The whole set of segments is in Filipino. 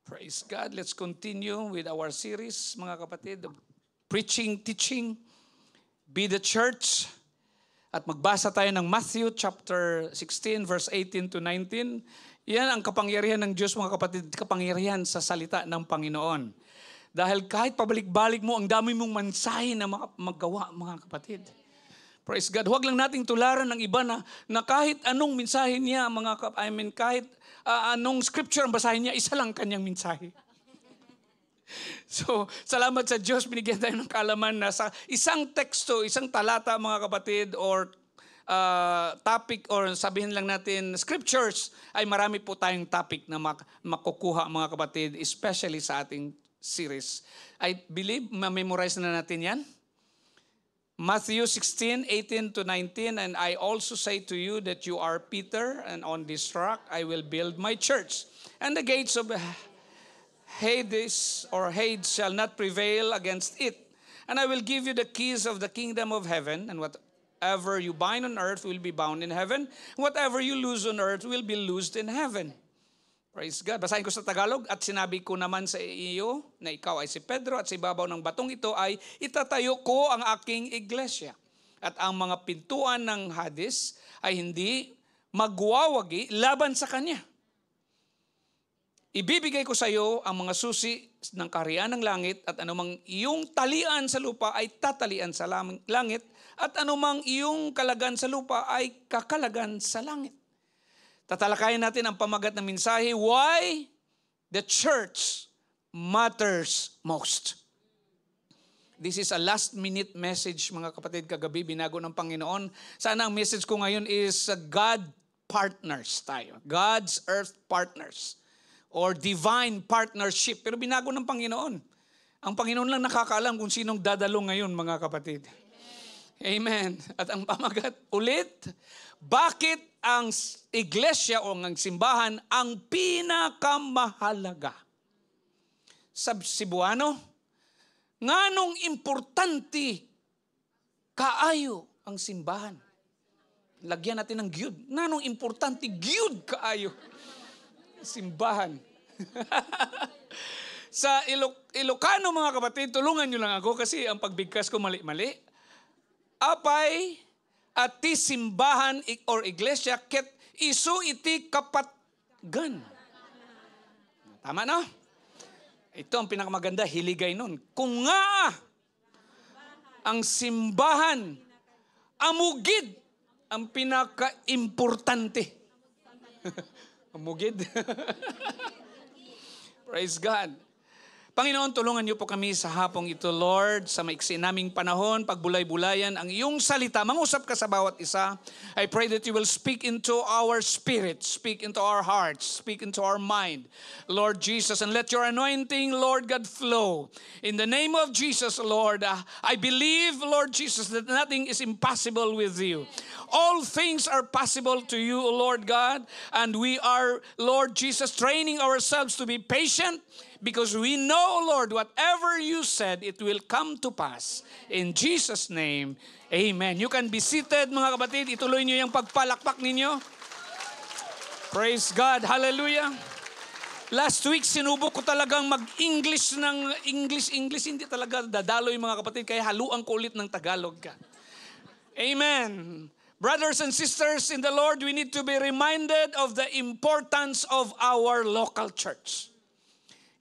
Praise God. Let's continue with our series, mga kapatid, of preaching, teaching, be the church. At magbasa tayo ng Matthew chapter 16, verse 18 to 19. Yan ang kapangyarihan ng Diyos, mga kapatid, kapangyarihan sa salita ng Panginoon. Dahil kahit pabalik-balik mo, ang dami mong mensahe na maggawa, mga kapatid. Praise God. Huwag lang nating tularan ng iba na kahit anong mensahe niya, kahit anong scripture ang basahin niya, isa lang kanyang mensahe. So, salamat sa Diyos, binigyan tayo ng kaalaman na sa isang teksto, isang talata, mga kapatid, or topic, or sabihin lang natin, scriptures, ay marami po tayong topic na makukuha, mga kapatid, especially sa ating series. I believe, ma-memorize na natin yan. Matthew 16, 18 to 19, and I also say to you that you are Peter, and on this rock I will build my church, and the gates of Hades shall not prevail against it. And I will give you the keys of the kingdom of heaven, and whatever you bind on earth will be bound in heaven, whatever you loose on earth will be loosed in heaven. Praise God. Basahin ko sa Tagalog. At sinabi ko naman sa iyo na ikaw ay si Pedro, at sa ibabaw ng batong ito ay itatayo ko ang aking iglesia. At ang mga pintuan ng Hades ay hindi magwawagi laban sa kanya. Ibibigay ko sa iyo ang mga susi ng kaharian ng langit, at anumang iyong talian sa lupa ay tatalian sa langit, at anumang iyong kalagan sa lupa ay kakalagan sa langit. Tatalakayin natin ang pamagat ng mensahe, why the church matters most. This is a last-minute message, mga kapatid, kagabi, binago ng Panginoon. Sana ang message ko ngayon is God partners tayo. God's earth partners. Or divine partnership. Pero binago ng Panginoon. Ang Panginoon lang nakakaalam kung sinong dadalo ngayon, mga kapatid. Amen. At ang pamagat ulit, bakit ang iglesia o ang simbahan ang pinakamahalaga? Sa Cebuano, nganong importante kaayo ang simbahan? Lagyan natin ng gyud. Nganong importante gyud kaayo? Simbahan. Sa Ilocano, mga kapatid, tulungan nyo lang ako kasi ang pagbigkas ko mali-mali. Apay at ti simbahan or iglesia ket isu iti kapatgan. Tama no? Ito ang pinakamaganda, hiligay nun. Kung nga ang simbahan amugid ang pinaka-importante. Amugid. Praise God. Panginoon, tulungan niyo po kami sa hapong ito, Lord, sa maiksi naming panahon, pagbulay-bulayan ang iyong salita. Mangusap ka sa bawat isa. I pray that you will speak into our spirit, speak into our hearts, speak into our mind, Lord Jesus, and let your anointing, Lord God, flow. In the name of Jesus, Lord, I believe, Lord Jesus, that nothing is impossible with you. All things are possible to you, Lord God, and we are, Lord Jesus, training ourselves to be patient, because we know, Lord, whatever you said, it will come to pass. In Jesus' name, amen. You can be seated, mga kapatid. Ituloy niyo yung pagpalakpak ninyo. Praise God. Hallelujah. Last week, sinubok ko talagang mag-English ng English. Hindi talaga dadaloy, mga kapatid. Kaya haluan ko ulit ng Tagalog ka. Amen. Brothers and sisters in the Lord, we need to be reminded of the importance of our local church.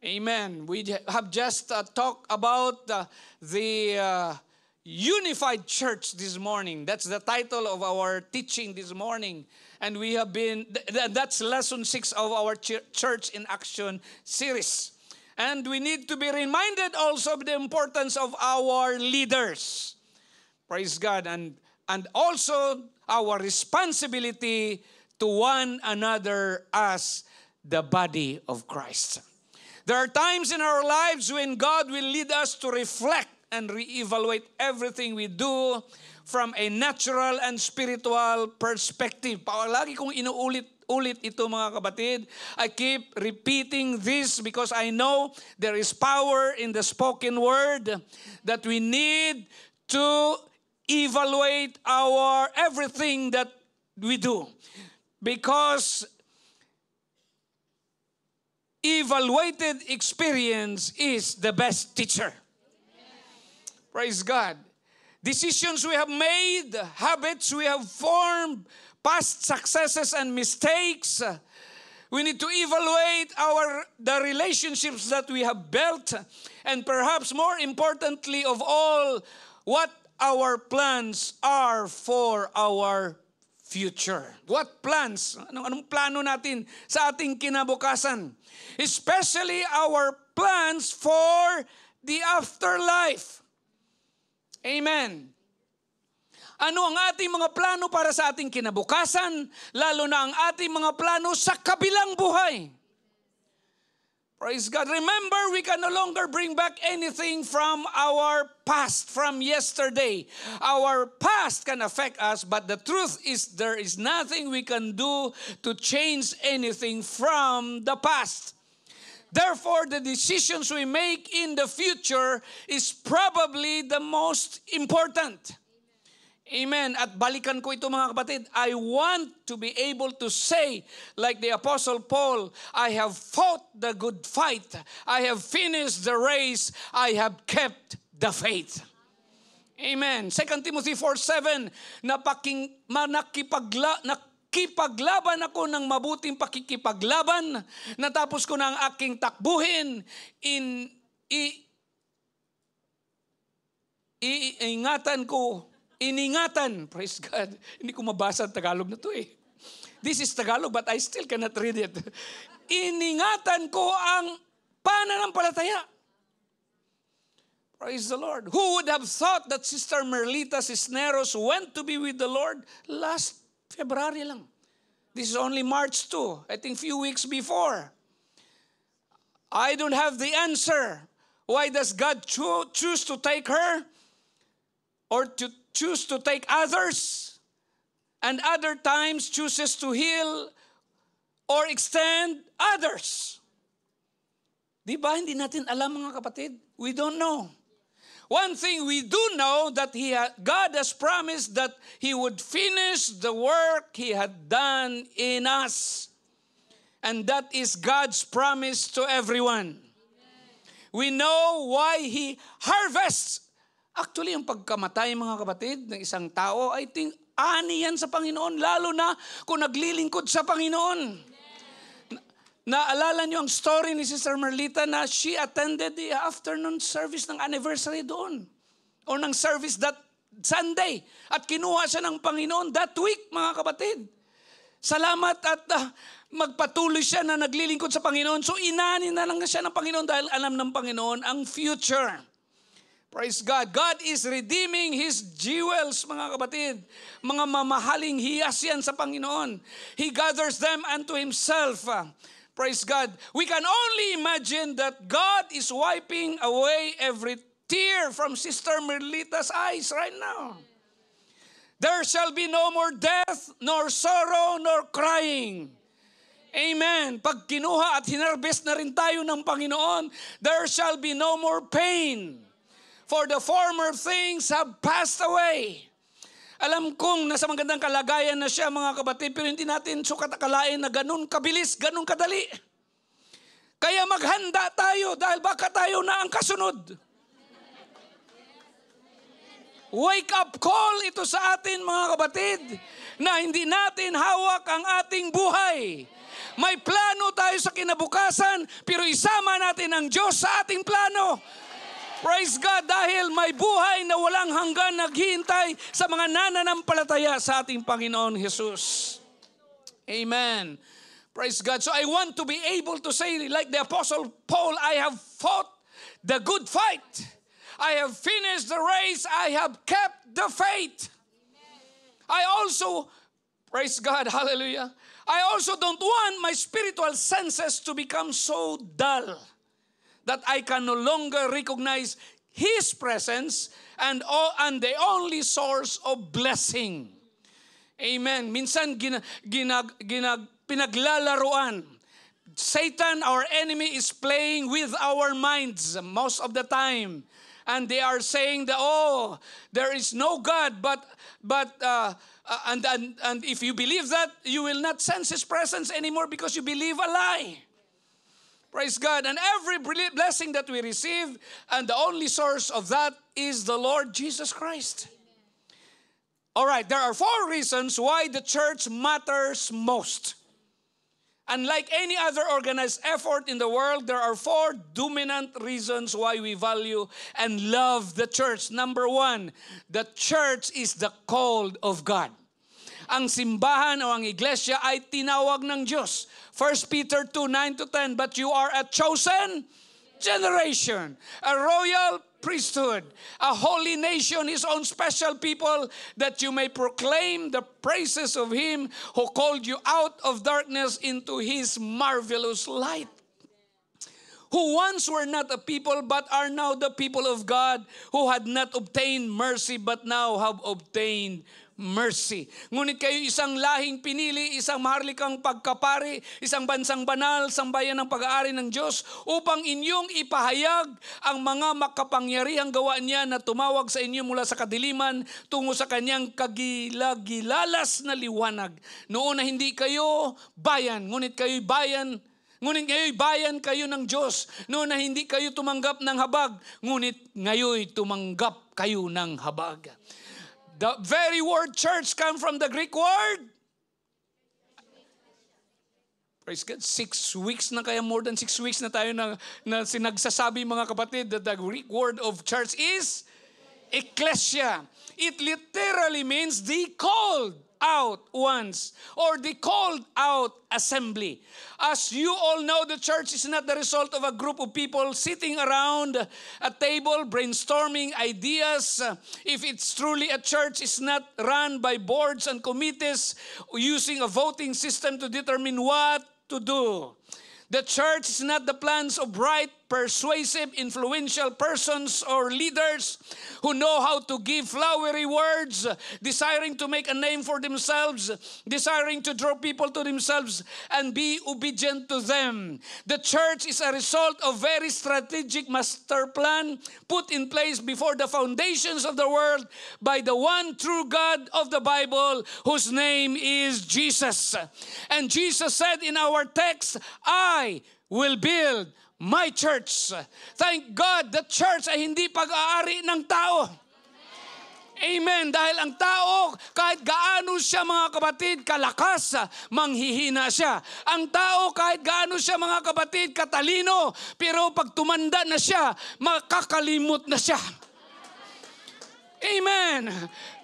Amen. We have just talked about the unified church this morning. That's the title of our teaching this morning. And we have been, that's lesson 6 of our Church in Action series. And we need to be reminded also of the importance of our leaders. Praise God. And also our responsibility to one another as the body of Christ. There are times in our lives when God will lead us to reflect and reevaluate everything we do from a natural and spiritual perspective. Palagi kong inuulit ito, mga kapatid. I keep repeating this because I know there is power in the spoken word that we need to evaluate everything that we do. Because evaluated experience is the best teacher. Praise God. Decisions we have made, habits we have formed, past successes and mistakes. We need to evaluate the relationships that we have built, and perhaps more importantly of all, what our plans are for our future. What plans? Anong plano natin sa ating kinabukasan? Especially our plans for the afterlife. Amen. Ano ang ating mga plano para sa ating kinabukasan, lalo na ang ating mga plano sa kabilang buhay? Praise God. Remember, we can no longer bring back anything from our past, from yesterday. Our past can affect us, but the truth is there is nothing we can do to change anything from the past. Therefore, the decisions we make in the future is probably the most important. Amen. At balikan ko ito mga kapatid, I want to be able to say, like the Apostle Paul, I have fought the good fight. I have finished the race. I have kept the faith. Amen. 2 Timothy 4:7, nakipaglaban ako ng mabuting pakikipaglaban, natapos ko na ang aking takbuhin, iningatan, praise God. Hindi ko mabasa ang Tagalog na to eh. This is Tagalog but I still cannot read it. Iningatan ko ang pananampalataya. Praise the Lord. Who would have thought that Sister Merlita Cisneros went to be with the Lord last February lang? This is only March 2, I think few weeks before. I don't have the answer. Why does God choose to take her? Or to choose to take others, and other times chooses to heal or extend others. Di ba? Hindi natin alam mga kapatid. We don't know. One thing we do know that God has promised that He would finish the work He had done in us. And that is God's promise to everyone. We know why He harvests. Actually, ang pagkamatay mga kapatid ng isang tao, I think, ani yan sa Panginoon, lalo na kung naglilingkod sa Panginoon. Naalala niyo ang story ni Sister Merlita na she attended the afternoon service ng anniversary doon. O ng service that Sunday. At kinuha siya ng Panginoon that week, mga kapatid. Salamat at magpatuloy siya na naglilingkod sa Panginoon. So inani na lang siya ng Panginoon dahil alam ng Panginoon ang future. Praise God. God is redeeming His jewels, mga kapatid. Mga mamahaling hiyas yan sa Panginoon. He gathers them unto Himself. Praise God. We can only imagine that God is wiping away every tear from Sister Merlita's eyes right now. There shall be no more death, nor sorrow, nor crying. Amen. Pag kinuha at hinarvest na rin tayo ng Panginoon, there shall be no more pain. For the former things have passed away. Alam kong nasa magandang kalagayan na siya mga kapatid, pero hindi natin sukat akalain na ganun kabilis, ganun kadali. Kaya maghanda tayo dahil baka tayo na ang kasunod. Wake up call ito sa atin mga kapatid, na hindi natin hawak ang ating buhay. May plano tayo sa kinabukasan, pero isama natin ang Diyos sa ating plano. Praise God, dahil may buhay na walang hanggan naghihintay sa mga nananampalataya sa ating Panginoon Jesus. Amen. Praise God. So I want to be able to say like the Apostle Paul, I have fought the good fight. I have finished the race. I have kept the faith. I also, praise God, hallelujah. I also don't want my spiritual senses to become so dull that I can no longer recognize His presence and the only source of blessing. Amen. Minsan pinaglalaruan. Satan, our enemy, is playing with our minds most of the time. And they are saying that, there is no God, and if you believe that, you will not sense His presence anymore because you believe a lie. Praise God. And every blessing that we receive, and the only source of that is the Lord Jesus Christ. All right, there are 4 reasons why the church matters most. Unlike any other organized effort in the world, there are 4 dominant reasons why we value and love the church. Number 1, the church is the called of God. Ang simbahan o ang iglesia ay tinawag ng Diyos. 1 Peter 2:9-10, but you are a chosen generation, a royal priesthood, a holy nation, His own special people, that you may proclaim the praises of Him who called you out of darkness into His marvelous light. Who once were not a people but are now the people of God, who had not obtained mercy but now have obtained mercy. Ngunit kayo isang lahing pinili, isang maharlikang pagkapari, isang bansang banal, sambayan ng pag-aari ng Diyos, upang inyong ipahayag ang mga makapangyarihang gawa niya na tumawag sa inyo mula sa kadiliman tungo sa kanyang kagilagilalas na liwanag. Noon na hindi kayo bayan, ngunit kayo'y bayan kayo ng Diyos. Noon na hindi kayo tumanggap ng habag, ngunit ngayoy tumanggap kayo ng habag. The very word church come from the Greek word. Praise God. 6 weeks na kaya, more than 6 weeks na tayo na sinagsasabi mga kapatid that the Greek word of church is ecclesia. It literally means the called out ones, or the called out assembly. As you all know, the church is not the result of a group of people sitting around a table brainstorming ideas. If it's truly a church, it's not run by boards and committees using a voting system to determine what to do. The church is not the plans of bright, persuasive, influential persons or leaders who know how to give flowery words, desiring to make a name for themselves, desiring to draw people to themselves and be obedient to them. The church is a result of very strategic master plan put in place before the foundations of the world by the one true God of the Bible, whose name is Jesus. And Jesus said in our text, I will build my church. Thank God, the church ay hindi pag-aari ng tao. Amen. Dahil ang tao, kahit gaano siya mga kapatid kalakas, manghihina siya. Ang tao, kahit gaano siya mga kapatid katalino, pero pag tumanda na siya, makakalimot na siya. Amen.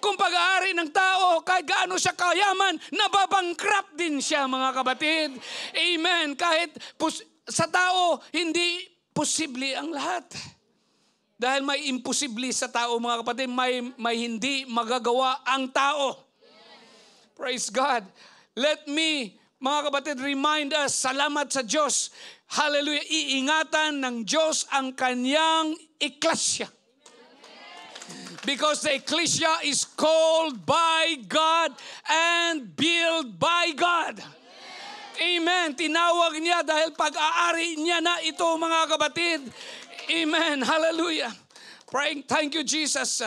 Kung pag-aari ng tao, kahit gaano siya kayaman, nababangkrap din siya mga kapatid. Amen. Kahit sa tao, hindi posible ang lahat. Dahil may imposible sa tao mga kapatid, may hindi magagawa ang tao. Praise God. Let me, mga kapatid, remind us, salamat sa Diyos. Hallelujah. Iingatan ng Diyos ang kanyang eklesya. Because the ecclesia is called by God and built by God. Amen. Tinawag niya dahil pag-aari niya na ito mga kapatid. Amen. Hallelujah. Praying, thank you Jesus.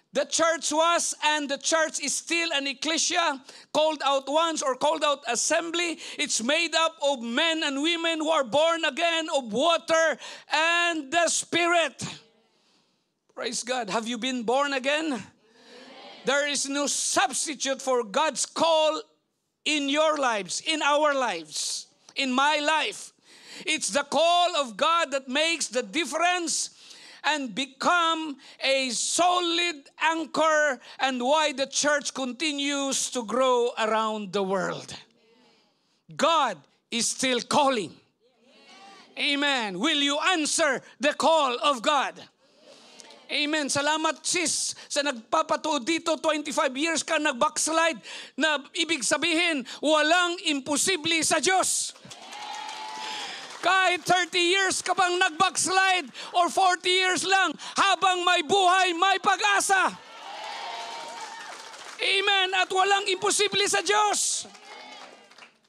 The church was and the church is still an ecclesia, called out ones or called out assembly. It's made up of men and women who are born again of water and the Spirit. Praise God. Have you been born again? Amen. There is no substitute for God's call in your lives, in our lives, in my life. It's the call of God that makes the difference and become a solid anchor and why the church continues to grow around the world. God is still calling. Amen. Will you answer the call of God? Amen. Salamat sis sa nagpapatuod dito. 25 years ka nag-backslide na ibig sabihin walang imposible sa Diyos. Kahit 30 years ka bang nag-backslide or 40 years lang, habang may buhay, may pag-asa. Amen. At walang imposible sa Diyos.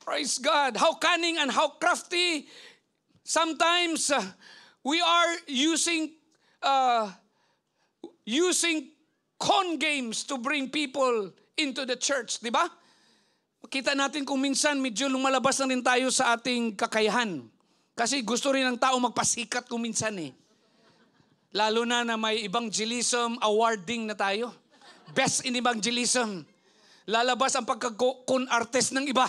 Praise God. How cunning and how crafty. Sometimes we are using con games to bring people into the church, di ba? Kita natin kung minsan medyo lumalabas na rin tayo sa ating kakayahan. Kasi gusto rin ng tao magpasikat kung minsan eh. Lalo na may evangelism awarding na tayo. Best in evangelism. Lalabas ang pagkakun-artist ng iba.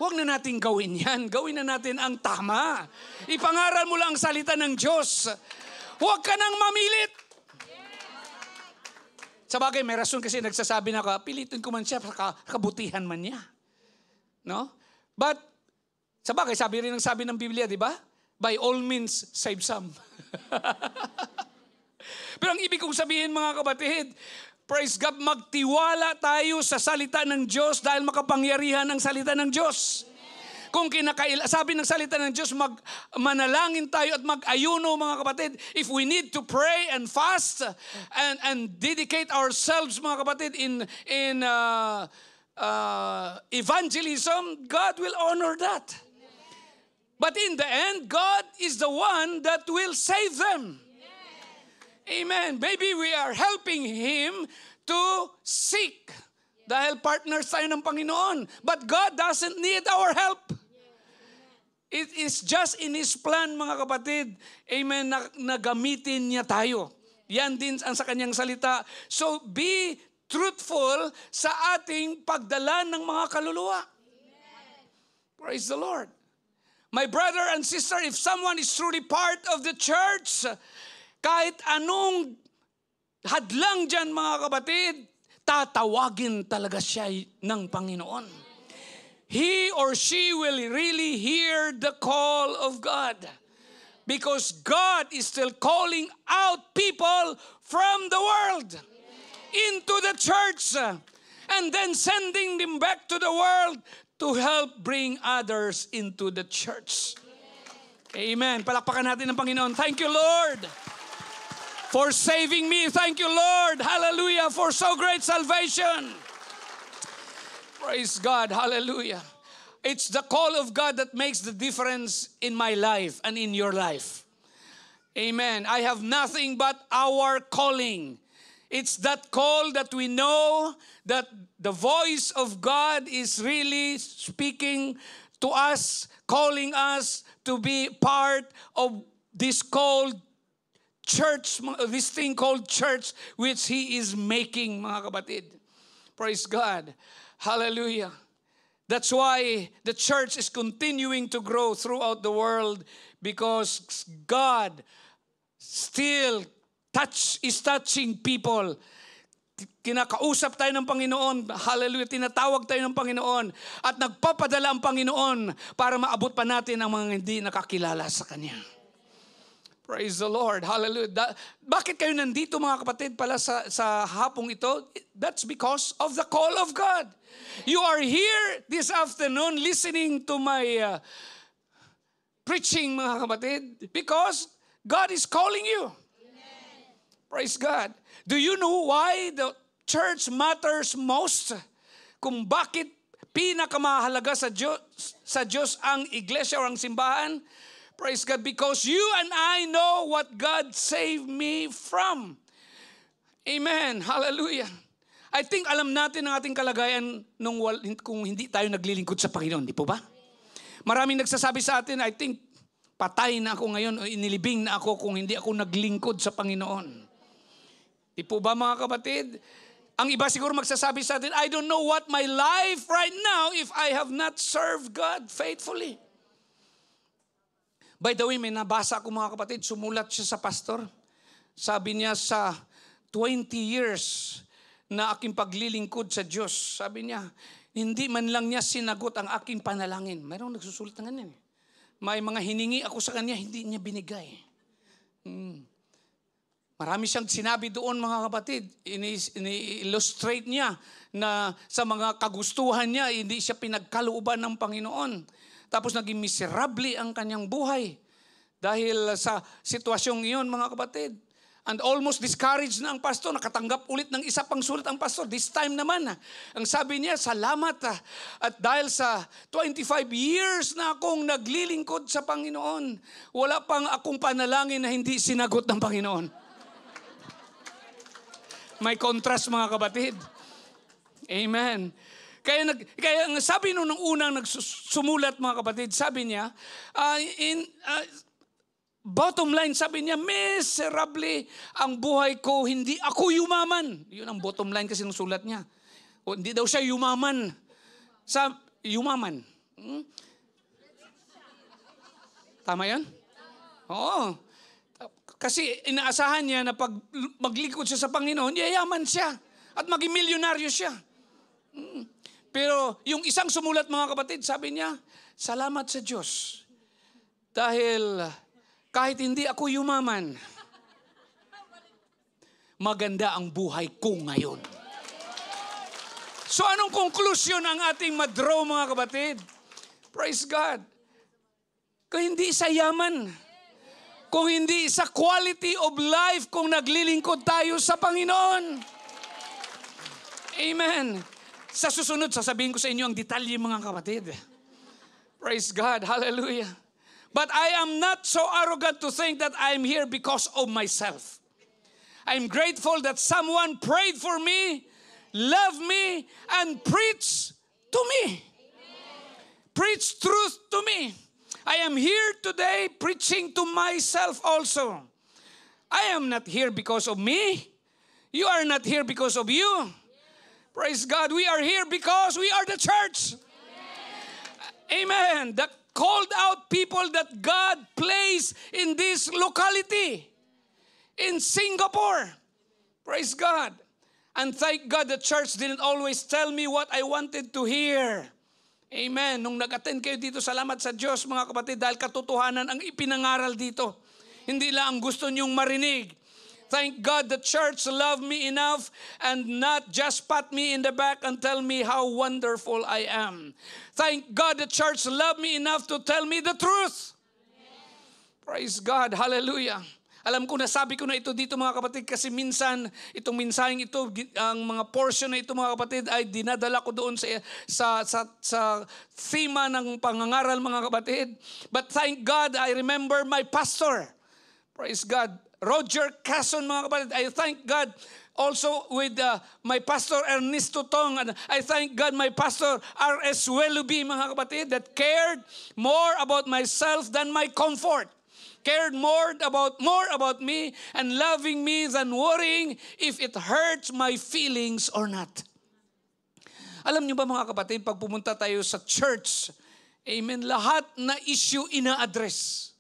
Huwag na natin gawin yan. Gawin na natin ang tama. Ipangaral mo lang ang salita ng Diyos. Huwag ka nang mamilit. Sa bagay, may rason kasi nagsasabi na pilitin ko man siya sa kabutihan man niya. No? But, sa bagay, sabi ng Biblia, di ba? By all means, save some. Pero ang ibig kong sabihin, mga kapatid, praise God, magtiwala tayo sa salita ng Diyos dahil makapangyarihan ang salita ng Diyos. Kung sabi ng salita ng Diyos, manalangin tayo at mag-ayuno, mga kapatid. If we need to pray and fast and dedicate ourselves, mga kapatid, in evangelism, God will honor that. But in the end, God is the one that will save them. Amen. Maybe we are helping Him to seek. Dahil partners tayo ng Panginoon. But God doesn't need our help. It is just in His plan, mga kapatid. Amen. Na gamitin niya tayo. Yan din ang sa kanyang salita. So be truthful sa ating pagdala ng mga kaluluwa. Praise the Lord. My brother and sister, if someone is truly part of the church, kahit anong hadlang dyan, mga kapatid, tatawagin talaga siya ng Panginoon. He or she will really hear the call of God. Because God is still calling out people from the world into the church and then sending them back to the world to help bring others into the church. Amen. Palakpakan natin ang Panginoon. Thank you, Lord, for saving me. Thank you, Lord. Hallelujah, for so great salvation. Praise God. Hallelujah. It's the call of God that makes the difference in my life and in your life. Amen. I have nothing but our calling. It's that call that we know that the voice of God is really speaking to us, calling us to be part of this called church, this thing called church, which He is making, mga kapatid. Praise God. Hallelujah. That's why the church is continuing to grow throughout the world, because God still is touching people. Kinakausap tayo ng Panginoon. Hallelujah. Tinatawag tayo ng Panginoon. At nagpapadala ang Panginoon para maabot pa natin ang mga hindi nakakilala sa Kanya. Praise the Lord. Hallelujah. Bakit kayo nandito, mga kapatid, pala sa hapong ito? That's because of the call of God. You are here this afternoon listening to my preaching, mga kapatid, because God is calling you. Amen. Praise God. Do you know why the church matters most? Kung bakit pinakamahalaga sa Diyos ang iglesia o ang simbahan? Praise God, because you and I know what God saved me from. Amen. Hallelujah. I think alam natin ang ating kalagayan kung hindi tayo naglilingkod sa Panginoon. Di po ba? Maraming nagsasabi sa atin, I think patay na ako ngayon o inilibing na ako kung hindi ako naglingkod sa Panginoon. Di po ba, mga kapatid? Ang iba siguro magsasabi sa atin, I don't know what my life right now if I have not served God faithfully. By the way, may nabasa ako, mga kapatid, sumulat siya sa pastor. Sabi niya, sa 20 years na aking paglilingkod sa Diyos, sabi niya, hindi man lang niya sinagot ang aking panalangin. Mayroong nagsusulat ng ganyan. May mga hiningi ako sa kanya, hindi niya binigay. Marami siyang sinabi doon, mga kapatid. Ini-illustrate niya na sa mga kagustuhan niya, hindi siya pinagkalooban ng Panginoon. Tapos naging miserable ang kanyang buhay dahil sa sitwasyong iyon, mga kapatid. And almost discouraged na ang pastor. Nakatanggap ulit ng isa pang sulat ang pastor. This time naman, ang sabi niya, salamat. At dahil sa 25 years na akong naglilingkod sa Panginoon, wala pang akong panalangin na hindi sinagot ng Panginoon. May contrast, mga kapatid. Amen. Kaya ang sabi nung unang nagsumulat, mga kapatid, sabi niya, bottom line, sabi niya, miserably ang buhay ko, hindi ako yumaman. Yun ang bottom line kasi ng sulat niya. O, hindi daw siya yumaman. Yumaman. Tama yan? Oo. Kasi inaasahan niya na pag maglingkod siya sa Panginoon, yayaman siya. At maging milyonaryo siya. Pero yung isang sumulat, mga kapatid, sabi niya, salamat sa Diyos. Dahil kahit hindi ako yumaman, maganda ang buhay ko ngayon. So anong conclusion ang ating madraw, mga kapatid? Praise God. Kung hindi sa yaman, kung hindi sa quality of life, kung naglilingkod tayo sa Panginoon. Amen. Sa susunod, sasabihin ko sa inyo ang detalye, mga kapatid. Praise God. Hallelujah. But I am not so arrogant to think that I am here because of myself. I'm grateful that someone prayed for me, loved me, and preached to me. Preached truth to me. I am here today preaching to myself also. I am not here because of me. You are not here because of you. Praise God. We are here because we are the church. Amen. The called out people that God placed in this locality. In Singapore. Praise God. And thank God the church didn't always tell me what I wanted to hear. Amen. Nung nag-attend kayo dito, salamat sa Diyos, mga kapatid, dahil katotohanan ang ipinangaral dito. Hindi lang ang gusto niyong marinig. Thank God the church loved me enough and not just pat me in the back and tell me how wonderful I am. Thank God the church loved me enough to tell me the truth. Praise God. Hallelujah. Alam ko, nasabi ko na ito dito, mga kapatid, kasi minsan itong mensaheng ito, ang mga portion na ito, mga kapatid, ay dinadala ko doon sa thema ng pangangaral, mga kapatid. But thank God, I remember my pastor. Praise God. Roger Cason, mga kapatid. I thank God also with my pastor Ernesto Tong. And I thank God my pastor R.S. Welluby, mga kapatid, that cared more about myself than my comfort. Cared more about me and loving me than worrying if it hurts my feelings or not. Alam niyo ba, mga kapatid, pag pumunta tayo sa church, amen, lahat na issue ina-address.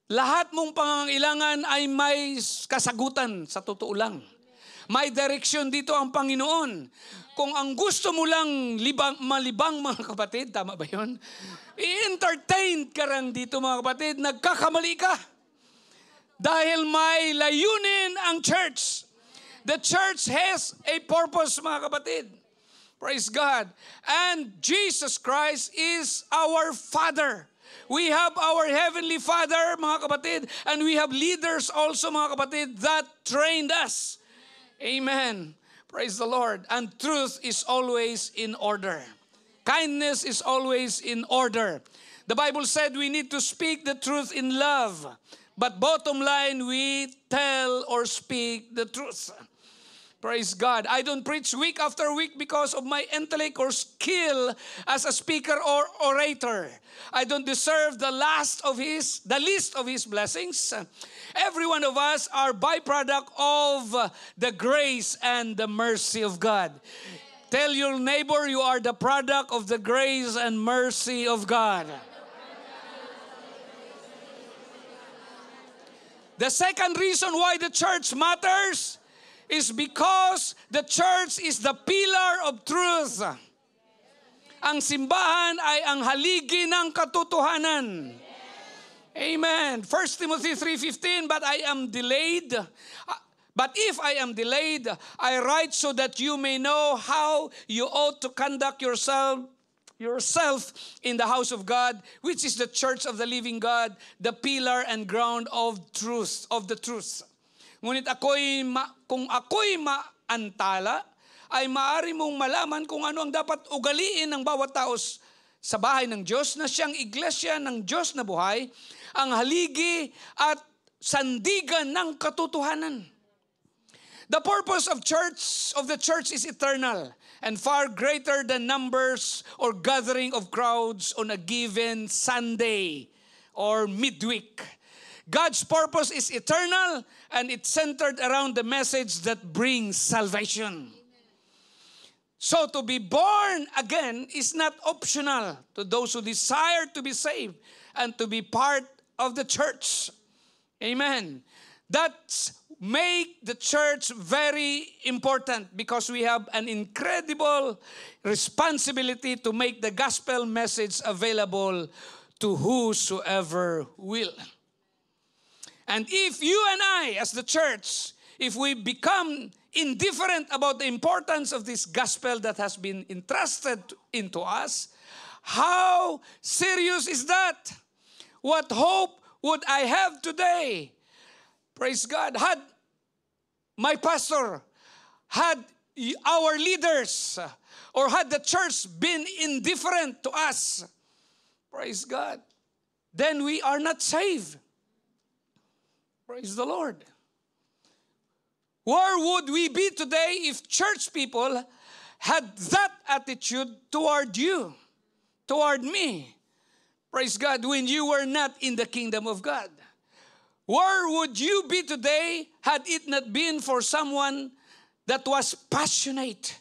Lahat mong pangangailangan ay may kasagutan, sa totoo lang. May direksyon dito ang Panginoon. Kung ang gusto mo lang malibang, mga kapatid, tama ba yun? I-entertain ka lang dito, mga kapatid, nagkakamali ka. Dahil may layunin ang church. The church has a purpose, mga kapatid. Praise God. And Jesus Christ is our Father. We have our Heavenly Father, mga kapatid, and we have leaders also, mga kapatid, that trained us. Amen. Praise the Lord. And truth is always in order. Kindness is always in order. The Bible said we need to speak the truth in love. But bottom line, we tell or speak the truth. Praise God. I don't preach week after week because of my intellect or skill as a speaker or orator. I don't deserve the least of His blessings. Every one of us are byproduct of the grace and the mercy of God. Tell your neighbor you are the product of the grace and mercy of God. The second reason why the church matters is because the church is the pillar of truth. Ang simbahan ay ang haligi ng katotohanan. Amen. 1 Timothy 3:15, but if I am delayed, I write so that you may know how you ought to conduct yourself in the house of God, which is the church of the living God, the pillar and ground of the truth. Ngunit kung ako'y maantala, ay maaari mong malaman kung ano ang dapat ugaliin ng bawat tao sa bahay ng Diyos, na siyang iglesia ng Diyos na buhay, ang haligi at sandigan ng katotohanan. The purpose of the church is eternal and far greater than numbers or gathering of crowds on a given Sunday or midweek. God's purpose is eternal and it's centered around the message that brings salvation. So to be born again is not optional to those who desire to be saved and to be part of the church. Amen. That's make the church very important because we have an incredible responsibility to make the gospel message available to whosoever will. And if you and I, as the church, if we become indifferent about the importance of this gospel that has been entrusted into us, how serious is that? What hope would I have today? Praise God. Had my pastor, had our leaders, or had the church been indifferent to us, praise God, then we are not saved. Praise the Lord. Where would we be today if church people had that attitude toward you, toward me? Praise God, when you were not in the kingdom of God. Where would you be today had it not been for someone that was passionate,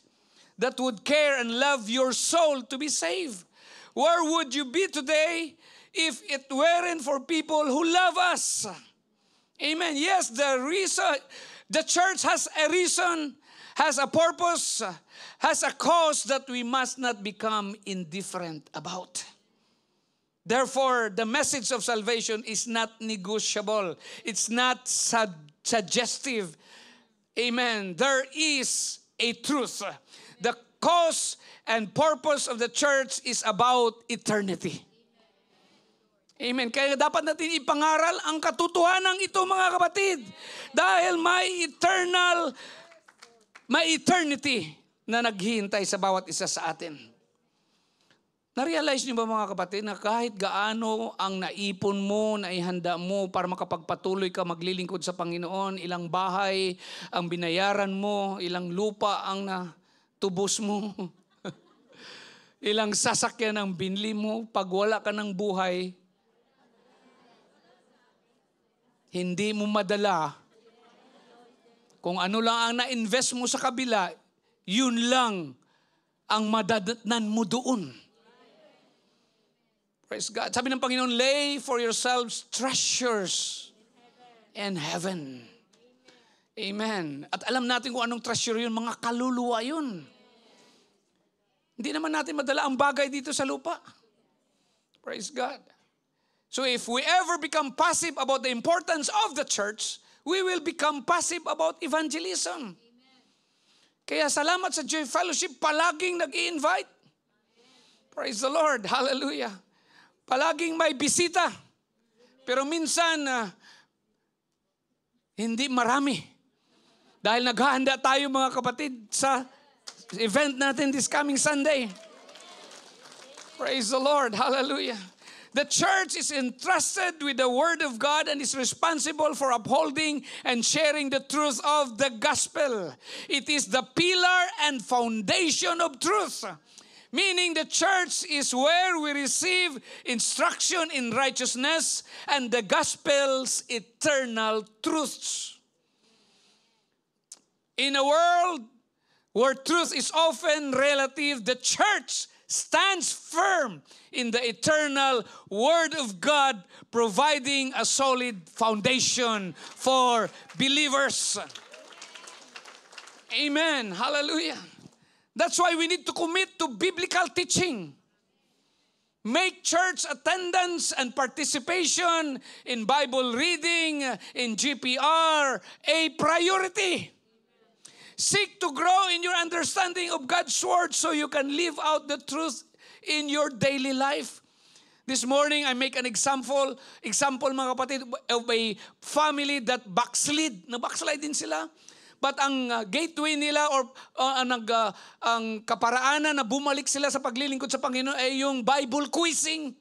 that would care and love your soul to be saved? Where would you be today if it weren't for people who love us? Amen. Yes, the church has a reason, has a purpose, has a cause that we must not become indifferent about. Therefore, the message of salvation is not negotiable. It's not suggestive. Amen. There is a truth. The cause and purpose of the church is about eternity. Amen. Kaya dapat natin ipangaral ang katotohanan ito, mga kapatid. Dahil may eternity na naghihintay sa bawat isa sa atin. Na-realize niyo ba, mga kapatid, na kahit gaano ang naipon mo, naihanda mo para makapagpatuloy ka maglilingkod sa Panginoon, ilang bahay ang binayaran mo, ilang lupa ang natubos mo, ilang sasakyan ang binili mo, pag wala ka ng buhay, hindi mo madala. Kung ano lang ang na-invest mo sa kabila, yun lang ang madadatnan mo doon. Praise God. Sabi ng Panginoon, lay for yourselves treasures in heaven. Amen. At alam natin kung anong treasure yun, mga kaluluwa yun. Hindi naman natin madala ang bagay dito sa lupa. Praise God. So if we ever become passive about the importance of the church, we will become passive about evangelism. Kaya salamat sa Joy Fellowship, palaging nag-i-invite. Praise the Lord. Hallelujah. Palaging may bisita. Pero minsan, hindi marami. Dahil naghahanda tayo, mga kapatid, sa event natin this coming Sunday. Praise the Lord. Hallelujah. The church is entrusted with the Word of God and is responsible for upholding and sharing the truth of the gospel. It is the pillar and foundation of truth. Meaning the church is where we receive instruction in righteousness and the gospel's eternal truths. In a world where truth is often relative, the church stands firm in the eternal Word of God, providing a solid foundation for believers. Amen. Hallelujah. That's why we need to commit to biblical teaching. Make church attendance and participation in Bible reading, in GPR, a priority. Seek to grow in your understanding of God's Word so you can live out the truth in your daily life. This morning, I make an example mga kapatid, of a family that backslid. Nabackslide din sila. But ang gateway nila or ang kaparaanan na bumalik sila sa paglilingkod sa Panginoon ay yung Bible quizzing.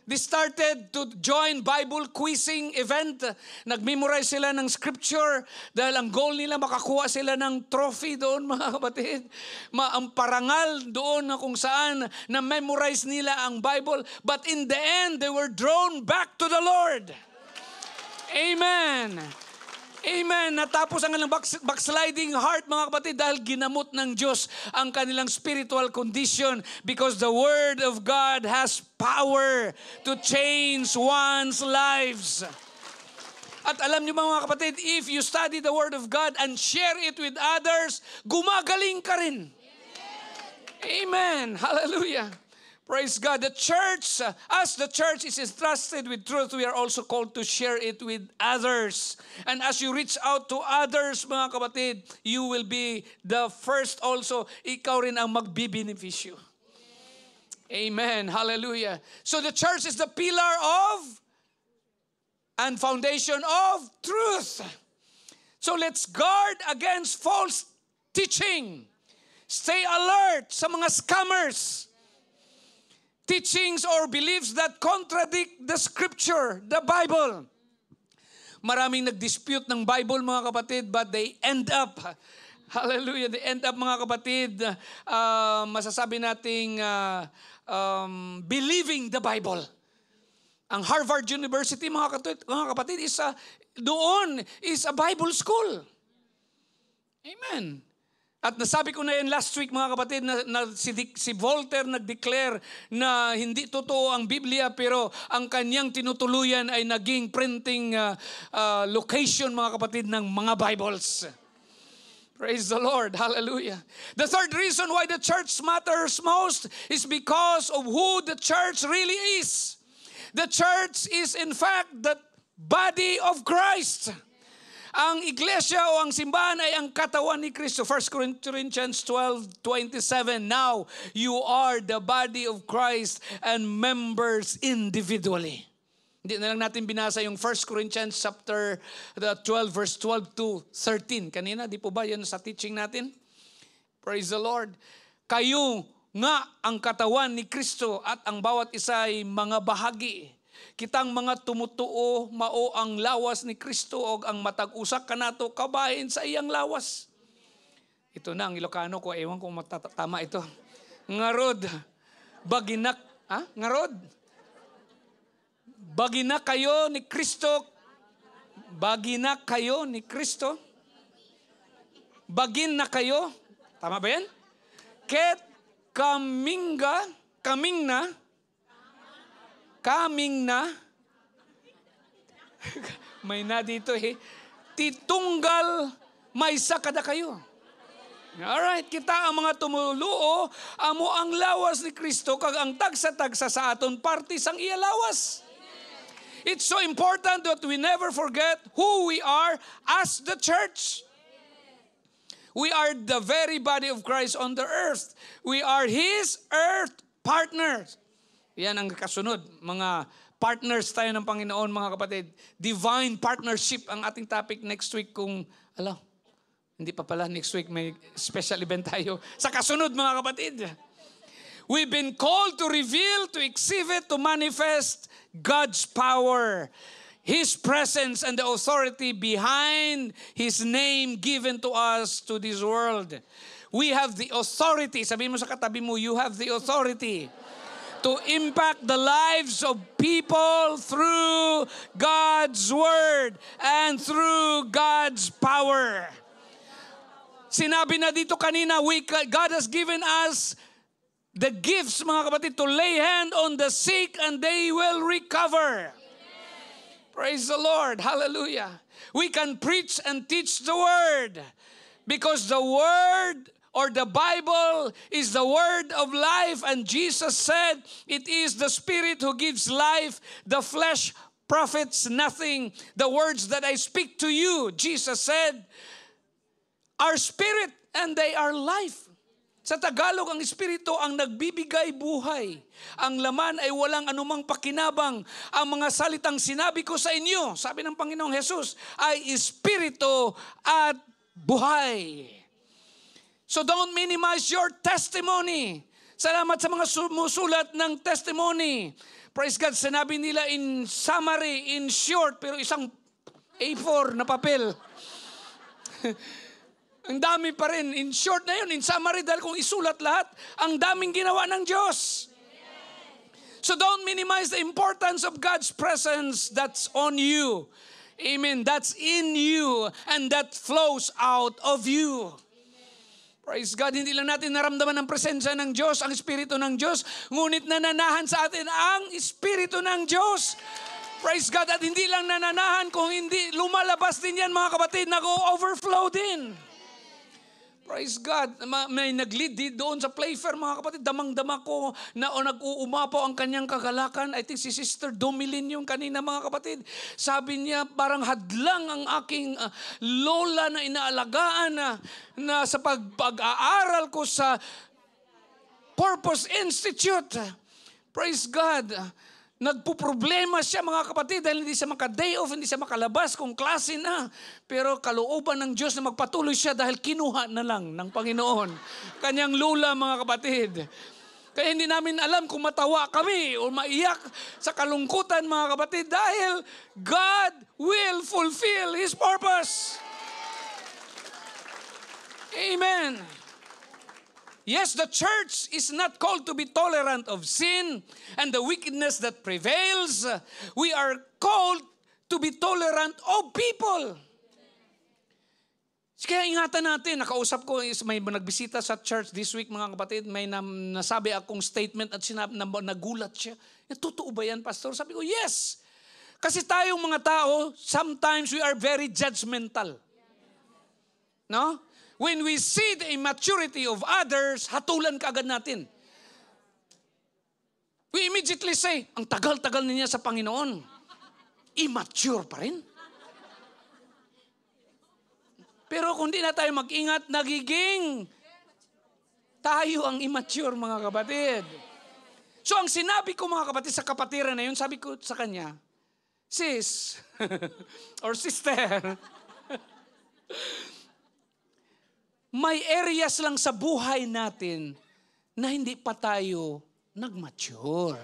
They started to join Bible quizzing event. Nag-memorize sila ng scripture dahil ang goal nila makakuha sila ng trophy doon, mga kapatid. Ang parangal doon na kung saan na-memorize nila ang Bible. But in the end, they were drawn back to the Lord. Amen. Amen. Natapos ang kanilang backsliding heart, mga kapatid, dahil ginamot ng Diyos ang kanilang spiritual condition because the Word of God has power to change one's lives. At alam niyo mga kapatid, if you study the Word of God and share it with others, gumagaling ka rin. Amen. Hallelujah. Praise God. The church, as the church is entrusted with truth, we are also called to share it with others. And as you reach out to others, mga kapatid, you will be the first also. Ikaw rin ang magbibenepisyo. Amen. Hallelujah. So the church is the pillar of and foundation of truth. So let's guard against false teaching. Stay alert sa mga scammers. Teachings or beliefs that contradict the Scripture, the Bible. Maraming nag-dispute ng Bible, mga kapatid, but they end up, hallelujah, they end up, mga kapatid, masasabi nating believing the Bible. Ang Harvard University, mga kapatid, doon is a Bible school. Amen. At nasabi ko na yan last week, mga kapatid, na si Voltaire nag-declare na hindi totoo ang Biblia, pero ang kanyang tinutuluyan ay naging printing location, mga kapatid, ng mga Bibles. Praise the Lord. Hallelujah. The third reason why the church matters most is because of who the church really is. The church is in fact the body of Christ. Ang iglesia o ang simbahan ay ang katawan ni Kristo. 1 Corinthians 12:27. Now, you are the body of Christ and members individually. Hindi na lang natin binasa yung 1 Corinthians chapter 12 verse 12 to 13. Kanina, di po ba yan sa teaching natin? Praise the Lord. Kayo nga ang katawan ni Kristo at ang bawat isa ay mga bahagi. Kitang mga tumutuo, mao ang lawas ni Kristo o ang matag-usak kanato kabahin sa iyang lawas. Ito na ang Ilocano ko, ewan kung matatama ito. Ngarod, baginak, ngarod? Baginak kayo ni Kristo, baginak kayo ni Kristo, bagin na kayo, tama ba yan? Ket kaming na, may na dito titunggal may sakada kayo. Alright, kita ang mga tumuluo, amo ang lawas ni Kristo, kag ang tagsa-tagsa sa aton party sang iya lawas. It's so important that we never forget who we are as the church. We are the very body of Christ on the earth. We are His earth partners. Yan ang kasunod. Mga partners tayo ng Panginoon, mga kapatid. Divine partnership ang ating topic next week. Hindi pa pala next week, may special event tayo. Sa kasunod, mga kapatid. We've been called to reveal, to exhibit, to manifest God's power, His presence, and the authority behind His name given to us to this world. We have the authority. Sabihin mo sa katabi mo, you have the authority to impact the lives of people through God's Word and through God's power. Sinabi na dito kanina, God has given us the gifts, mga kapatid, to lay hand on the sick and they will recover. Praise the Lord. Hallelujah. We can preach and teach the Word because the Word or the Bible is the word of life, and Jesus said, it is the Spirit who gives life, the flesh profits nothing. The words that I speak to you, Jesus said, are spirit and they are life. Sa Tagalog, ang Espiritu ang nagbibigay buhay. Ang laman ay walang anumang pakinabang. Ang mga salitang sinabi ko sa inyo, sabi ng Panginoong Jesus, ay Espiritu at buhay. So don't minimize your testimony. Salamat sa mga sumusulat ng testimony. Praise God, sinabi nila in summary, in short, pero isang A4 na papel. Ang dami pa rin. In short na yun, in summary, dahil kung isulat lahat, ang daming ginawa ng Diyos. So don't minimize the importance of God's presence that's on you. Amen. That's in you and that flows out of you. Praise God, hindi lang natin naramdaman ang presensya ng Diyos, ang Espiritu ng Diyos, ngunit nananahan sa atin ang Espiritu ng Diyos. Praise God, at hindi lang nananahan, kung hindi lumalabas din yan mga kapatid, nag-overflow din. Praise God. May nag-lead doon sa Playfair mga kapatid. Damang-dama ko na nag-uumapaw ang kanyang kagalakan. I think si Sister Domilin yung kanina mga kapatid. Sabi niya parang hadlang ang aking lola na inaalagaan na sa pag-aaral ko sa Purpose Institute. Praise God. Nagpuproblema siya mga kapatid dahil hindi siya maka-day off, hindi siya makalabas kung klase na. Pero kalooban ng Diyos na magpatuloy siya dahil kinuha na lang ng Panginoon. Kanyang lula mga kapatid. Kaya hindi namin alam kung matawa kami o maiyak sa kalungkutan mga kapatid dahil God will fulfill His purpose. Amen. Yes, the church is not called to be tolerant of sin and the wickedness that prevails. We are called to be tolerant of people. Kaya ingatan natin, nakausap ko, may nagbisita sa church this week mga kapatid, may nasabi akong statement at nagulat siya. Totoo ba yan, Pastor? Sabi ko, yes. Kasi tayong mga tao, sometimes we are very judgmental. No? When we see the immaturity of others, hatulan kaagad natin. We immediately say, ang tagal-tagal niya sa Panginoon. Immature pa rin. Pero kung di na tayo mag-ingat, nagiging tayo ang immature mga kapatid. So ang sinabi ko mga kapatid sa kapatiran na yun, sabi ko sa kanya, sis, or sister, may areas lang sa buhay natin na hindi pa tayo nag-mature.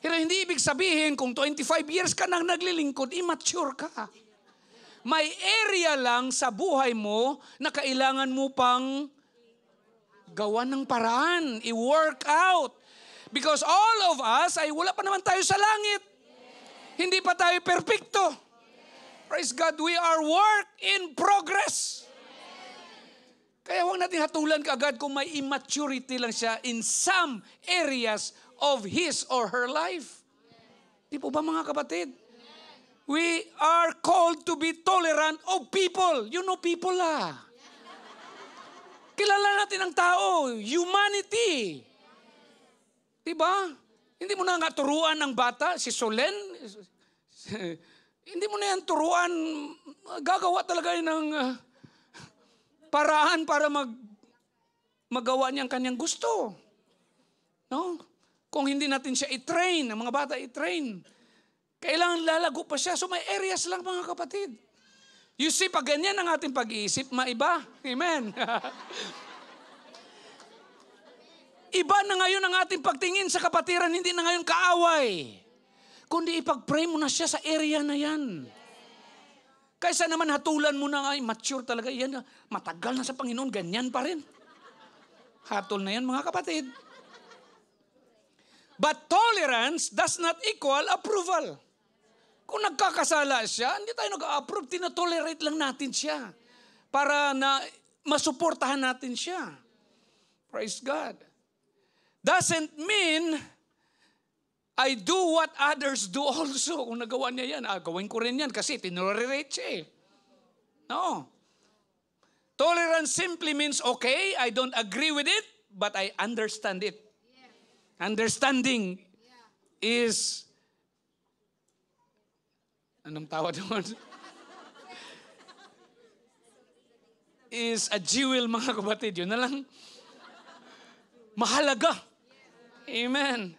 Pero hindi ibig sabihin kung 25 years ka nang naglilingkod, immature ka. May area lang sa buhay mo na kailangan mo pang gawan ng paraan, i-work out. Because all of us ay wala pa naman tayo sa langit. Hindi pa tayo perfecto. Praise God, we are work in progress. Kaya huwag natin hatulan kaagad kung may immaturity lang siya in some areas of his or her life. Di po ba mga kapatid? We are called to be tolerant of people. You know people Kilala natin ang tao, humanity. Di ba? Hindi mo na nga turuan ng bata, si Solen. Hindi mo na yan turuan, gagawa talaga yun ng paraan para magawa niya ang kanyang gusto. No? Kung hindi natin siya i-train, ang mga bata i-train, kailangan lalago pa siya. So may areas lang mga kapatid. You see, pag ganyan ang ating pag-iisip, maiba. Amen. Iba na ngayon ang ating pagtingin sa kapatiran, hindi na ngayon kaaway. Kundi ipag-pray mo na siya sa area na yan. Kaysa naman hatulan mo na, ay mature talaga yan. Matagal na sa Panginoon, ganyan pa rin. Hatol na yan mga kapatid. But tolerance does not equal approval. Kung nagkakasala siya, hindi tayo nag-approve, tinotolerate lang natin siya. Para na masuportahan natin siya. Praise God. Doesn't mean I do what others do also. Kung nagawa niya yan, gawin ko rin yan kasi tinolerate siya eh. No. Tolerance simply means, okay, I don't agree with it, but I understand it. Understanding is, anong tawag doon? Is a jewel mga kapatid. Yun na lang. Mahalaga. Amen.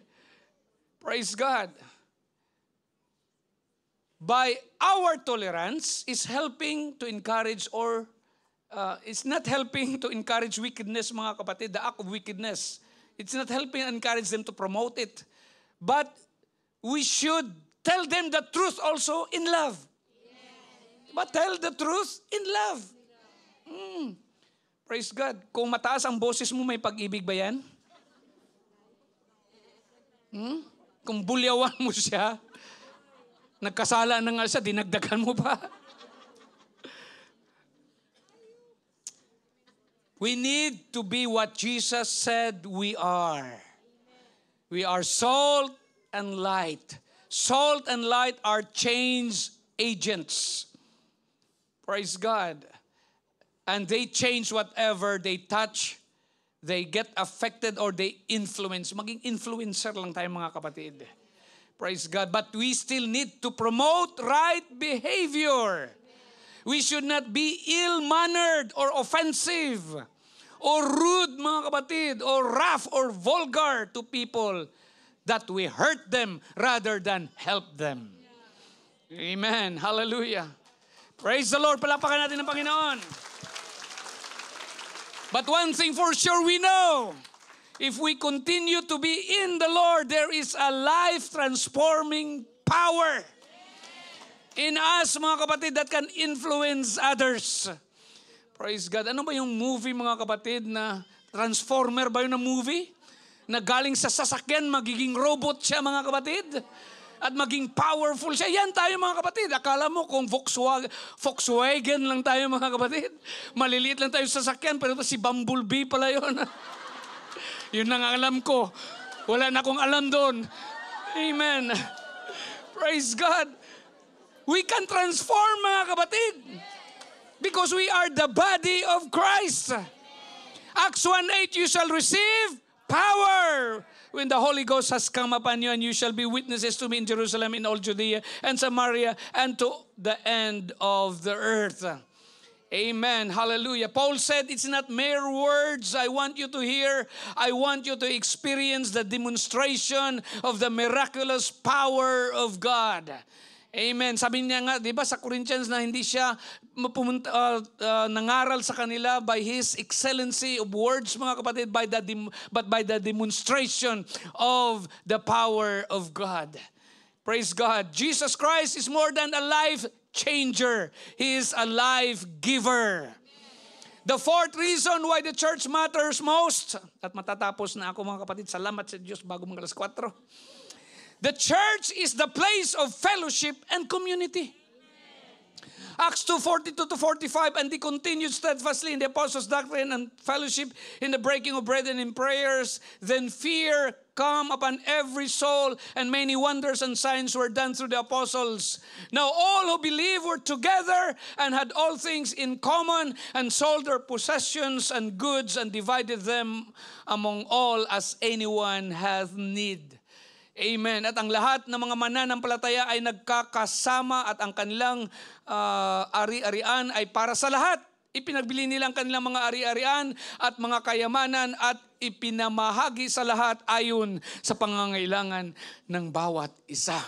Praise God. By our tolerance is helping to encourage or it's not helping to encourage wickedness mga kapatid, the act of wickedness. It's not helping and encourage them to promote it. But we should tell them the truth also in love. But tell the truth in love. Praise God. Kung mataas ang boses mo, may pag-ibig ba yan? Kung bulyawan mo siya, nagkasala na nga siya, dinagdagan mo pa. We need to be what Jesus said we are. We are salt and light. Salt and light are change agents. Praise God. And they change whatever they touch. They get affected or they influence. Maging influencer lang tayo mga kapatid. Praise God. But we still need to promote right behavior. We should not be ill-mannered or offensive or rude mga kapatid or rough or vulgar to people that we hurt them rather than help them. Amen. Hallelujah. Praise the Lord. Palapakan natin ng Panginoon. But one thing for sure we know, if we continue to be in the Lord, there is a life-transforming power in us, mga kapatid, that can influence others. Praise God. Ano ba yung movie, mga kapatid, na Transformer ba yun na movie? Na galing sa sasakyan, magiging robot siya, mga kapatid? At maging powerful siya. Yan tayo mga kapatid. Akala mo kung Volkswagen lang tayo mga kapatid. Maliliit lang tayo sa sasakyan, pero si Bumblebee pala yun. Yun ang alam ko. Wala na akong alam doon. Amen. Praise God. We can transform mga kapatid. Because we are the body of Christ. Acts 1:8, you shall receive power when the Holy Ghost has come upon you, and you shall be witnesses to me in Jerusalem, in all Judea and Samaria, and to the end of the earth. Amen. Hallelujah. Paul said, it's not mere words I want you to hear. I want you to experience the demonstration of the miraculous power of God. Amen. Sabi niya nga, di ba sa Corinthians na hindi siya nangaral sa kanila by His excellency of words, mga kapatid, but by the demonstration of the power of God. Praise God. Jesus Christ is more than a life changer. He is a life giver. The fourth reason why the church matters most, at matatapos na ako mga kapatid, salamat sa Diyos bago mga alas 4. The church is the place of fellowship and community. Acts 2:42-45, and they continued steadfastly in the apostles' doctrine and fellowship, in the breaking of bread and in prayers. Then fear come upon every soul, and many wonders and signs were done through the apostles. Now all who believed were together and had all things in common, and sold their possessions and goods and divided them among all as anyone hath need. Amen. At ang lahat ng mga mananampalataya ay nagkakasama at ang kanilang ari-arian ay para sa lahat. Ipinagbili nilang kanilang mga ari-arian at mga kayamanan at ipinamahagi sa lahat ayon sa pangangailangan ng bawat isa.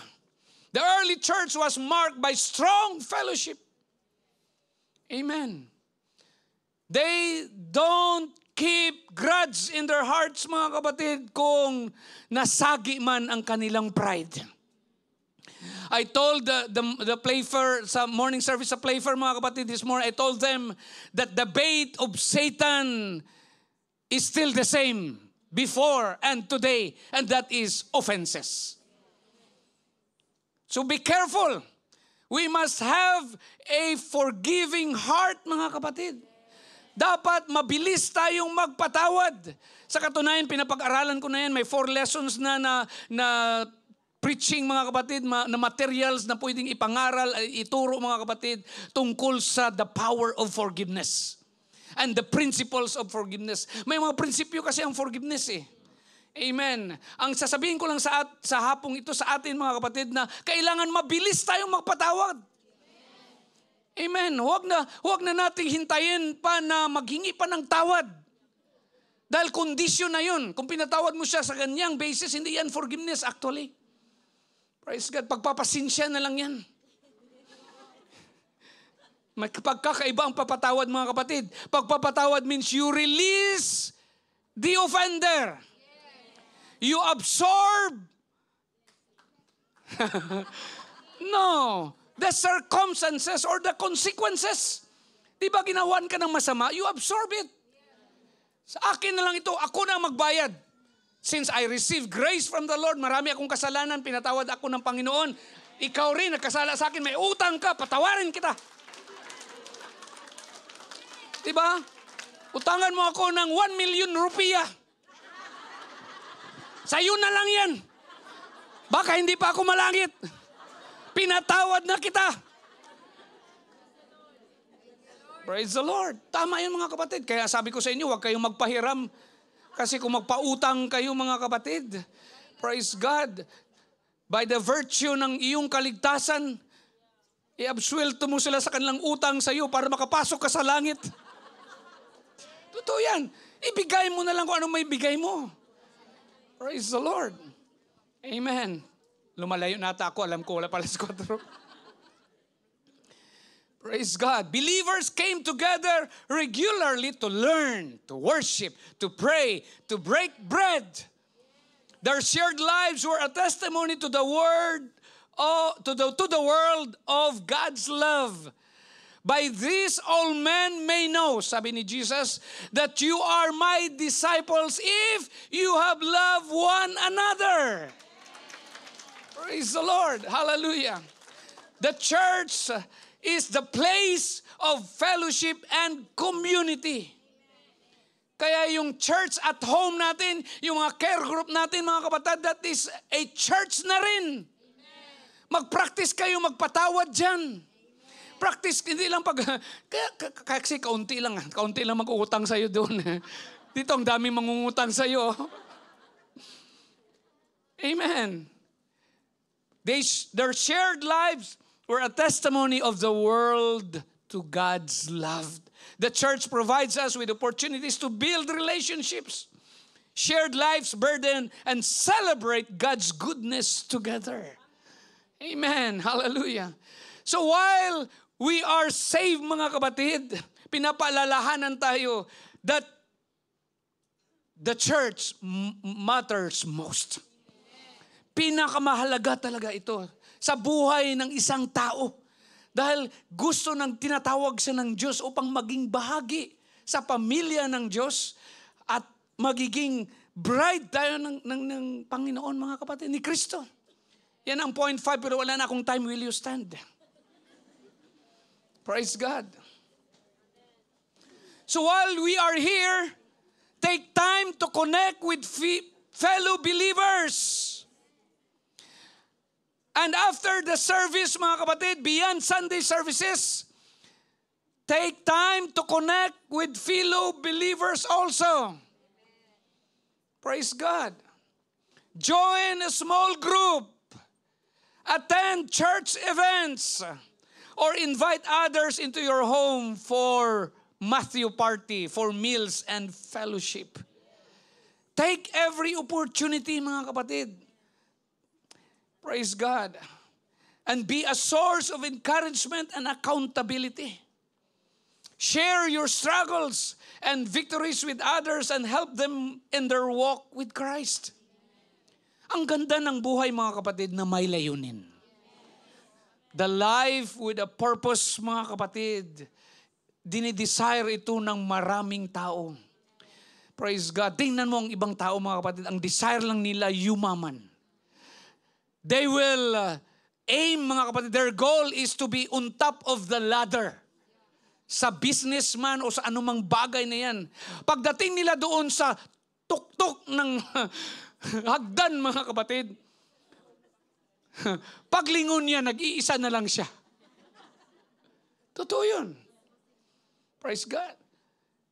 The early church was marked by strong fellowship. Amen. They don't keep grudge in their hearts, mga kapatid, kung nasagi man ang kanilang pride. I told the Playfair, sa morning service sa Playfair, mga kapatid, this morning, I told them that the bait of Satan is still the same before and today, and that is offenses. So be careful. We must have a forgiving heart, mga kapatid. Dapat mabilis tayong magpatawad. Sa katunayan, pinapag-aralan ko na yan. May 4 lessons na preaching, mga kapatid, na materials na pwedeng ipangaral, ituro, mga kapatid, tungkol sa the power of forgiveness and the principles of forgiveness. May mga prinsipyo kasi ang forgiveness eh. Amen. Ang sasabihin ko lang sa hapong ito sa atin, mga kapatid, na kailangan mabilis tayong magpatawad. Amen. Huwag na nating hintayin pa na maghingi pa ng tawad. Dahil kondisyon na yun. Kung pinatawad mo siya sa ganyang basis, hindi yan forgiveness actually. Praise God. Pagpapasinsya na lang yan. May pagkakaiba ang papatawad, mga kapatid. Pagpapatawad means you release the offender. You absorb. No. The circumstances or the consequences. Di ba ginawan ka ng masama? You absorb it. Sa akin na lang ito, ako na magbayad. Since I received grace from the Lord, marami akong kasalanan, pinatawad ako ng Panginoon. Ikaw rin, nagkasala sa akin, may utang ka, patawarin kita. Diba? Utangan mo ako ng 1 million rupiya. Sa'yo na lang yan. Baka hindi pa ako malangit. Pinatawad na kita. Praise the Lord. Tama yun mga kapatid. Kaya sabi ko sa inyo, huwag kayong magpahiram. Kasi kung magpautang kayo mga kapatid, praise God, by the virtue ng iyong kaligtasan, i-absuelto mo sila sa kanilang utang sa iyo para makapasok ka sa langit. Totoo yan. Ibigay mo na lang kung ano may bigay mo. Praise the Lord. Amen. Lumalayo nata ako. Alam ko, wala pala sa 4. Praise God. Believers came together regularly to learn, to worship, to pray, to break bread. Their shared lives were a testimony to the word, to the world of God's love. By this all men may know, sabi ni Jesus, that you are my disciples if you have loved one another. Praise the Lord. Hallelujah. The church is the place of fellowship and community. Kaya yung church at home natin, yung mga care group natin, mga kapatid, that is a church na rin. Mag-practice kayo, magpatawad dyan. Practice, hindi lang pag, kasi kaunti lang mag-uutang sa'yo doon. Dito ang dami mangungutang sa'yo. Amen. Their shared lives were a testimony of the world to God's love. The church provides us with opportunities to build relationships, shared life's burden, and celebrate God's goodness together. Amen. Hallelujah. So while we are saved, mga kapatid, pinapaalalahanan tayo that the church matters most. Pinakamahalaga talaga ito sa buhay ng isang tao. Dahil gusto ng tinatawag siya ng Diyos upang maging bahagi sa pamilya ng Diyos at magiging bride tayo ng Panginoon, mga kapatid, ni Kristo. Yan ang point 5, pero wala na akong time. Will you stand? Praise God. So while we are here, take time to connect with fellow believers. And after the service, mga kapatid, beyond Sunday services, take time to connect with fellow believers also. Praise God. Join a small group. Attend church events. Or invite others into your home for Matthew party, for meals and fellowship. Take every opportunity, mga kapatid. Praise God. And be a source of encouragement and accountability. Share your struggles and victories with others and help them in their walk with Christ. Ang ganda ng buhay, mga kapatid, na may layunin. The life with a purpose, mga kapatid, dinidesire ito ng maraming tao. Praise God. Tingnan mo ang ibang tao, mga kapatid, ang desire lang nila yumaman. They will aim, mga kapatid, their goal is to be on top of the ladder. Sa businessman o sa anumang bagay na yan. Pagdating nila doon sa tuktok ng hagdan, mga kapatid, paglingon niya, nag-iisa na lang siya. Totoo yun. Praise God.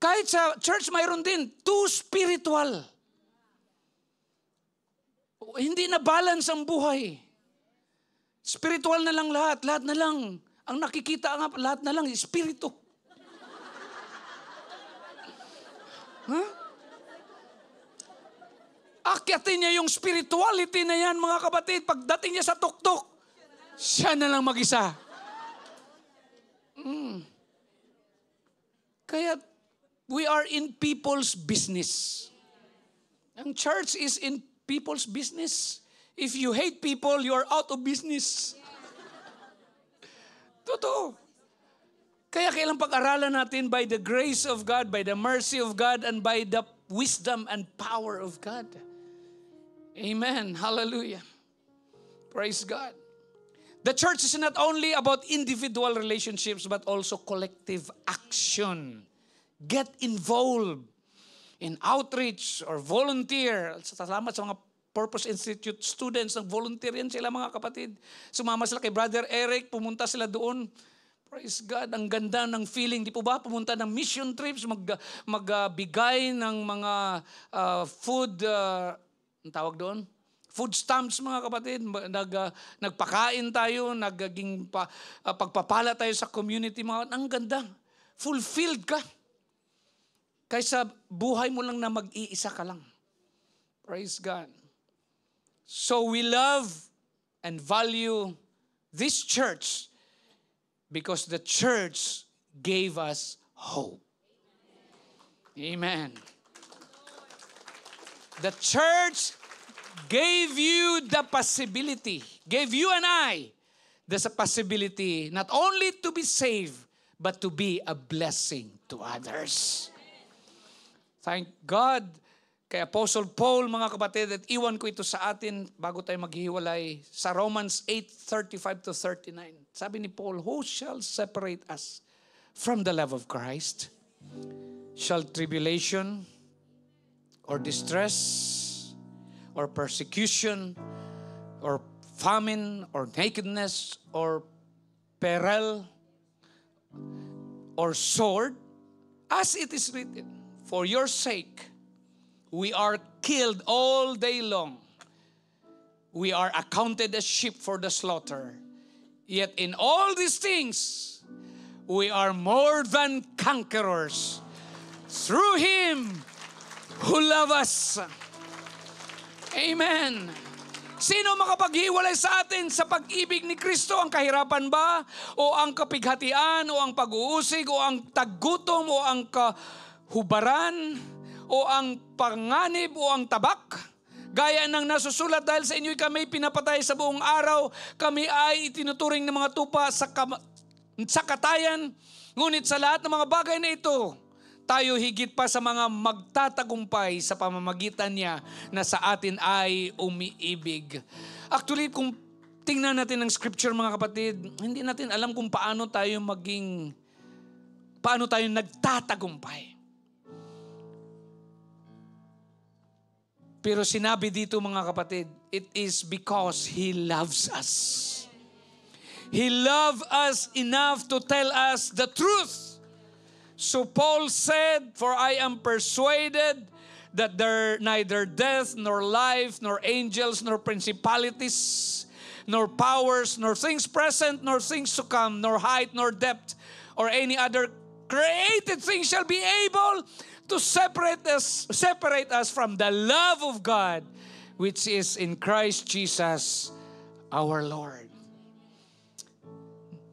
Kahit sa church, mayroon din, too spiritual. Hindi na balance ang buhay. Spiritual na lang lahat na lang. Ang nakikita nga, lahat na lang, espiritu. Huh? Akyatin niya yung spirituality na yan, mga kapatid. Pagdating niya sa tuktok, siya na lang mag-isa. Kaya, we are in people's business. Ang church is in people's business. If you hate people, you're out of business. Totoo. Kaya kailang pag-aralan natin by the grace of God, by the mercy of God, and by the wisdom and power of God. Amen. Hallelujah. Praise God. The church is not only about individual relationships but also collective action. Get involved in outreach or volunteer. Salamat sa mga Purpose Institute students, nag-volunteer yan sila mga kapatid. Sumama sila kay Brother Eric, pumunta sila doon. Praise God, ang ganda ng feeling. Di po ba pumunta ng mission trips, magbigay ng mga food, ang tawag doon? Food stamps mga kapatid. Nagpakain tayo, nagiging pagpapala tayo sa community. Ang ganda. Fulfilled ka. Kaysa buhay mo lang na mag-iisa ka lang. Praise God. So we love and value this church because the church gave us hope. Amen. The church gave you the possibility, gave you and I the possibility not only to be saved, but to be a blessing to others. Thank God kay Apostle Paul, mga kapatid, at iwan ko ito sa atin bago tayo maghiwalay sa Romans 8:35-39. Sabi ni Paul, who shall separate us from the love of Christ? Shall tribulation or distress or persecution or famine or nakedness or peril or sword? As it is written, for your sake, we are killed all day long. We are accounted as sheep for the slaughter. Yet in all these things, we are more than conquerors through Him who loves us. Amen. Sino makapaghiwalay sa atin sa pag-ibig ni Kristo? Ang kahirapan ba? O ang kapighatian? O ang pag-uusig? O ang taggutom? O ang kahubaran? O ang panganib o ang tabak? Gaya ng nasusulat, dahil sa inyo'y kami pinapatay sa buong araw, kami ay itinuturing ng mga tupa sa katayan. Ngunit sa lahat ng mga bagay na ito, tayo higit pa sa mga magtatagumpay sa pamamagitan niya na sa atin ay umiibig. Actually, kung tingnan natin ang scripture mga kapatid, hindi natin alam kung paano tayo nagtatagumpay. Pero sinabi dito mga kapatid, it is because He loves us. He loved us enough to tell us the truth. So Paul said, for I am persuaded that there neither death, nor life, nor angels, nor principalities, nor powers, nor things present, nor things to come, nor height, nor depth, or any other created thing shall be able to separate us from the love of God, which is in Christ Jesus our Lord.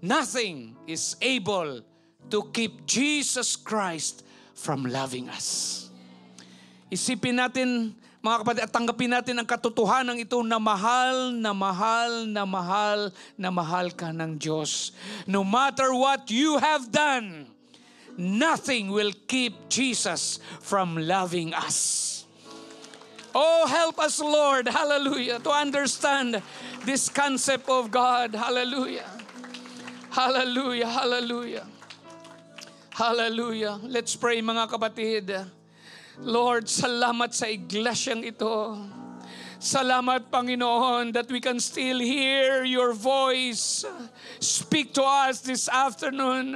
Nothing is able to keep Jesus Christ from loving us. Isipin natin, mga kapatid, at tanggapin natin ang katotohanan ito na mahal, na mahal, na mahal, na mahal ka ng Diyos. No matter what you have done, nothing will keep Jesus from loving us. Oh, help us, Lord, hallelujah, to understand this concept of God. Hallelujah. Hallelujah, hallelujah. Hallelujah. Let's pray mga kapatid. Lord, salamat sa iglesyang ito. Salamat, Panginoon, that we can still hear your voice. Speak to us this afternoon.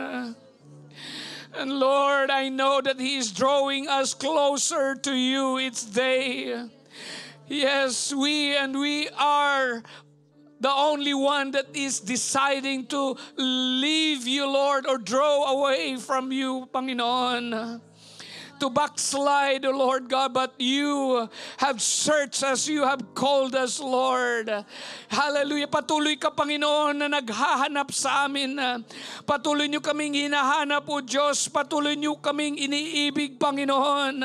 And Lord, I know that He is drawing us closer to you each day. Yes, we are the only one that is deciding to leave you, Lord, or draw away from you, Panginoon. to backslide, O Lord God, but you have searched us, you have called us, Lord. Hallelujah. Patuloy ka, Panginoon, na naghahanap sa amin. Patuloy niyo kaming hinahanap, O Diyos. Patuloy niyo kaming iniibig, Panginoon.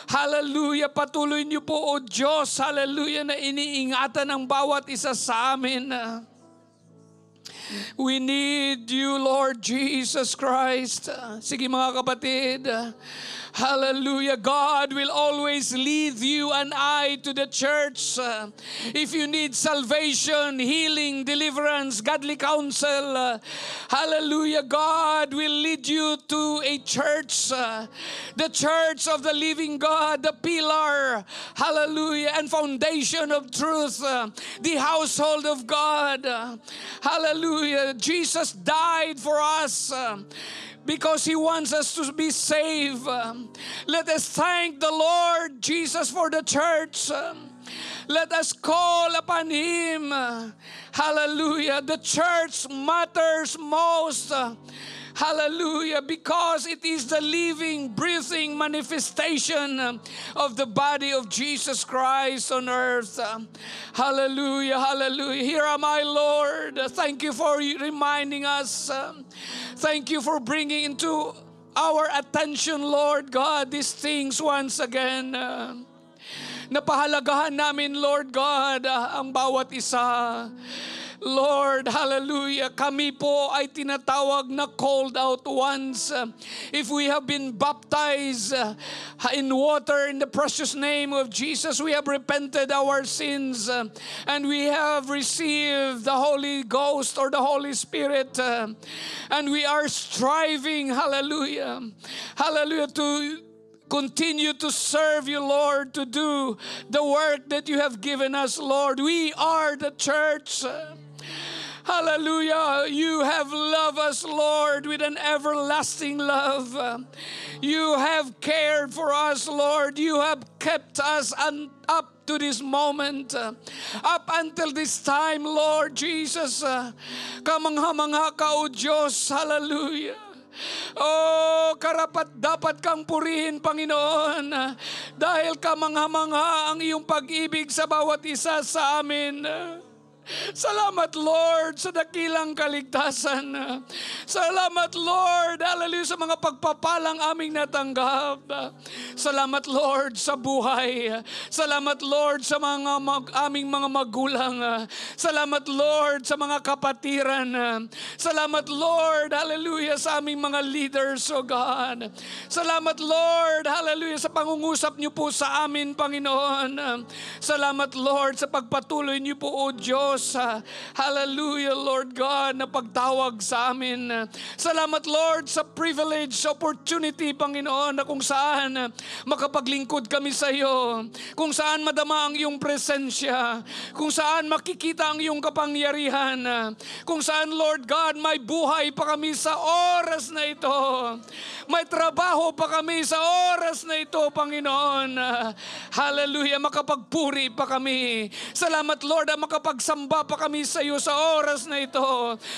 Hallelujah. Patuloy niyo po, O Diyos, hallelujah, na iniingatan ang bawat isa sa amin. We need you, Lord Jesus Christ. Sige mga kapatid, hallelujah, God will always lead you and I to the church. If you need salvation, healing, deliverance, godly counsel, hallelujah, God will lead you to a church, the church of the living God, the pillar, hallelujah, and foundation of truth, the household of God. Hallelujah. Jesus died for us because He wants us to be saved. Let us thank the Lord Jesus for the church. Let us call upon Him. Hallelujah. The church matters most. Hallelujah, because it is the living, breathing manifestation of the body of Jesus Christ on earth. Hallelujah, hallelujah. Here am I, Lord. Thank you for reminding us. Thank you for bringing into our attention, Lord God, these things once again. Napahalagahan namin, Lord God, ang bawat isa. Lord, hallelujah, kami po ay tinatawag na called out ones. If we have been baptized in water in the precious name of Jesus, we have repented our sins and we have received the Holy Ghost or the Holy Spirit and we are striving, hallelujah, hallelujah, to continue to serve you, Lord, to do the work that you have given us, Lord. We are the church. Hallelujah. You have loved us, Lord, with an everlasting love. You have cared for us, Lord. You have kept us up to this moment, up until this time, Lord Jesus. Kamangha-mangha ka, O Diyos. Hallelujah. Oh, karapat dapat kang purihin, Panginoon, dahil kamangha-mangha ang iyong pag-ibig sa bawat isa sa amin. Salamat, Lord, sa dakilang kaligtasan. Salamat, Lord, hallelujah, sa mga pagpapalang aming natanggap. Salamat, Lord, sa buhay. Salamat, Lord, sa aming mga magulang. Salamat, Lord, sa mga kapatiran. Salamat, Lord, hallelujah, sa aming mga leaders, O God. Salamat, Lord, hallelujah, sa pangungusap niyo po sa amin, Panginoon. Salamat, Lord, sa pagpatuloy niyo po, O Diyos. Hallelujah, Lord God, na pagtawag sa amin. Salamat, Lord, sa privilege, sa opportunity, Panginoon, na kung saan makapaglingkod kami sa iyo, kung saan madama ang iyong presensya, kung saan makikita ang iyong kapangyarihan, kung saan, Lord God, may buhay pa kami sa oras na ito. May trabaho pa kami sa oras na ito, Panginoon. Hallelujah, makapagpuri pa kami. Salamat, Lord, na makapagsamba pa kami sa iyo sa oras na ito.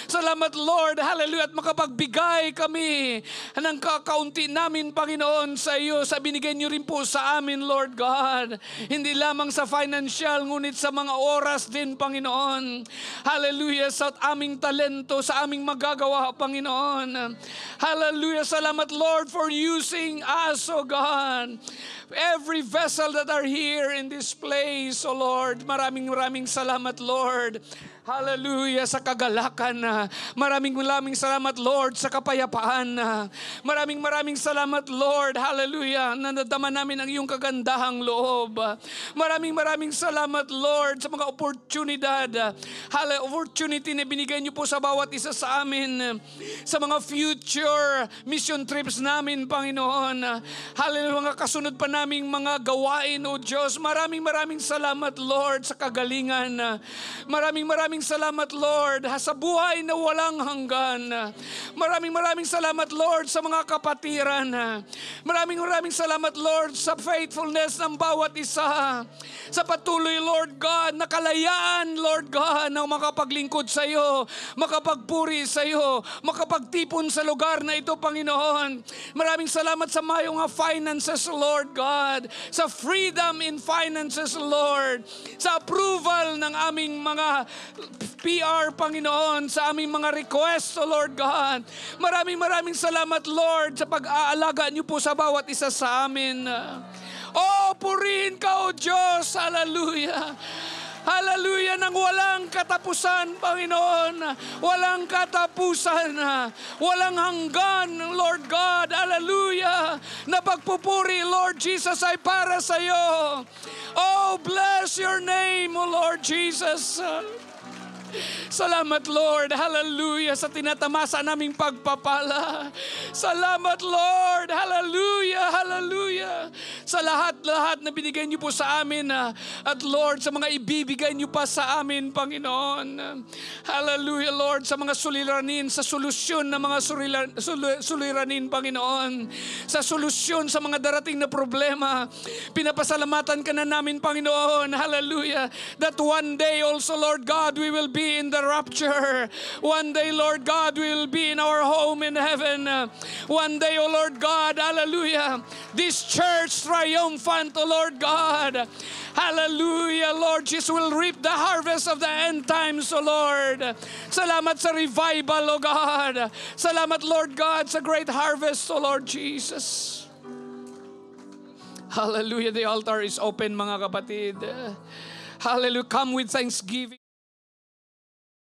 Salamat, Lord, hallelujah, at makapagbigay kami ng kakaunti namin, Panginoon, sa iyo, sa binigay niyo rin po sa amin, Lord God. Hindi lamang sa financial, ngunit sa mga oras din, Panginoon. Hallelujah, sa aming talento, sa aming magagawa, Panginoon. Hallelujah, salamat, Lord, for using us, O God. Every vessel that are here in this place, O Lord, maraming salamat, Lord. Hallelujah, sa kagalakan. Maraming salamat, Lord, sa kapayapaan. Maraming salamat, Lord. Hallelujah, nadadama namin ang iyong kagandahang loob. Maraming salamat, Lord, sa mga oportunidad. Opportunity na binigay niyo po sa bawat isa sa amin. Sa mga future mission trips namin, Panginoon. Hallelujah, mga kasunod pa naming mga gawain, O Diyos. Maraming salamat, Lord, sa kagalingan. Maraming maraming salamat, Lord, sa buhay na walang hanggan. Maraming salamat, Lord, sa mga kapatiran. Maraming salamat, Lord, sa faithfulness ng bawat isa. Sa patuloy, Lord God, na kalayaan, Lord God, na makapaglingkod sa iyo, makapagpuri sa iyo, makapagtipon sa lugar na ito, Panginoon. Maraming salamat sa mayong finances, Lord God, sa freedom in finances, Lord, sa approval ng aming mga PR, Panginoon, sa aming mga request, O Lord God. Maraming salamat, Lord, sa pag-aalaga niyo po sa bawat isa sa amin. Oh, purihin ka, O Diyos. Hallelujah. Hallelujah, nang walang katapusan, Panginoon. Walang katapusan. Walang hanggan, Lord God. Hallelujah. Na pagpupuri, Lord Jesus, ay para sa iyo. Oh, bless your name, O Lord Jesus. Salamat, Lord. Hallelujah. Sa tinatamasa naming pagpapala. Salamat, Lord. Hallelujah. Hallelujah. Sa lahat na binigay niyo po sa amin. At Lord, sa mga ibibigay niyo pa sa amin, Panginoon. Hallelujah, Lord. Sa mga suliranin, sa solusyon ng mga suliranin, Panginoon. Sa solusyon sa mga darating na problema. Pinapasalamatan ka na namin, Panginoon. Hallelujah. That one day also, Lord God, we will be in the rapture. One day, Lord God, we will be in our home in heaven. One day, O Lord God, hallelujah, this church triumphant, O Lord God, hallelujah, Lord Jesus, will reap the harvest of the end times, O Lord. Salamat sa revival, O God. Salamat, Lord God, sa great harvest, O Lord Jesus. Hallelujah, the altar is open, mga kapatid. Hallelujah, come with thanksgiving.